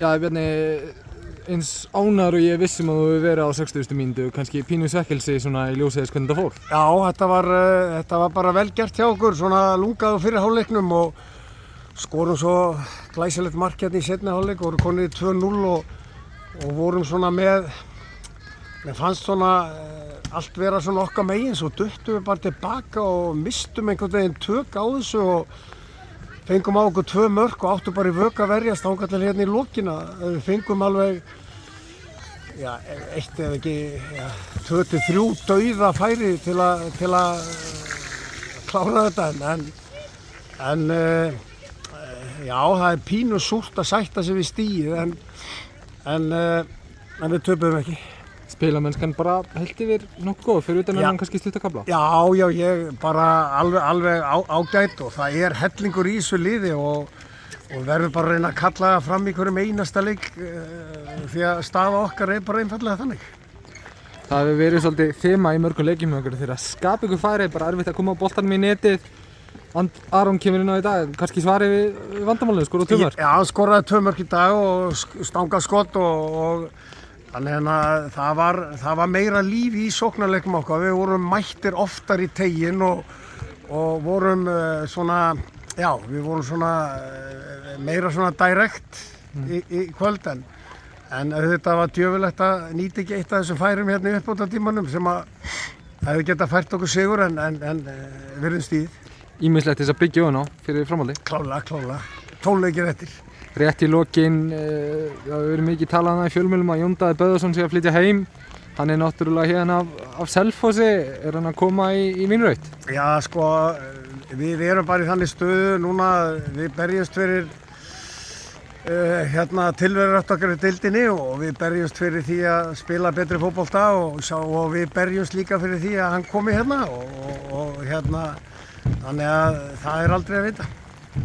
Já, Bjarni, eins ánægður og ég er viss að þú hefur verið á 60. mínútu, kannski pínu svekkelsi svona í ljósi þess hvernig þetta fór. Já, þetta var bara vel gert hjá okkur, svona lungaðu fyrir hálfleiknum og skorum svo glæsilegt mark hérna í seinni hálfleik og vorum konið í 2-0 og vorum svona mér fannst svona allt vera svona okkar megin, svo duttum við bara tilbaka og mistum einhvern veginn tök á þessu og fengum á okkur 2 mörk og áttum bara í vök að verjast þangað til hérna í lokina. Við fengum alveg, já, 1 eða ekki, 2-3 dauða færi til að klára þetta en já, það er pínu súrt að sætta sig við stigið en við töpuðum ekki. Spilamennskan bara heilt yfir nokkuð góð fyrir utan að kannski stutta kafla? Já, ég bara alveg ágætt og það er hellingur í þessu liði og verður bara að reyna að kalla það fram í hverjum einasta leik því að staða okkar er bara einfallega þannig. Það hefur verið svolítið þema í mörgum leikjum með okkur þegar að skapa ykkur færi, bara erfitt að koma á boltanum í netið. Aron kemur inn á í dag, kannski svarið við vandamálinu, skoraði 2 mörk? Já, hann skoraði 2 mörk í dag og stangað skott og þannig að það var meira líf í sóknarleikum okkar. Við vorum mættir oftar í teginn og vorum svona, já, við vorum svona meira svona direkt í kvöld en þetta var djöfulegt að nýta ekki eitt af þessum færum hérna í uppbótartímanum sem að hefði getað fært okkur sigur en virðum stíð. Ýmislegt þess að byggja ofan á fyrir framhaldi. Klárlega. 12 leikir eftir. Rétt í lokin, við erum mikið talað í fjölmiðlum að Jón Daði Böðvarsson sé að flytja heim. Hann er náttúrulega hérna af Selfossi, er hann að koma í Vínraut? Já, sko, við erum bara í þannig stöðu núna, við berjumst fyrir tilverurætt okkar í deildinni og við berjumst fyrir því að spila betri fótbolta og við berjumst líka fyrir því að hann komi hérna og þannig að það er aldrei að vita.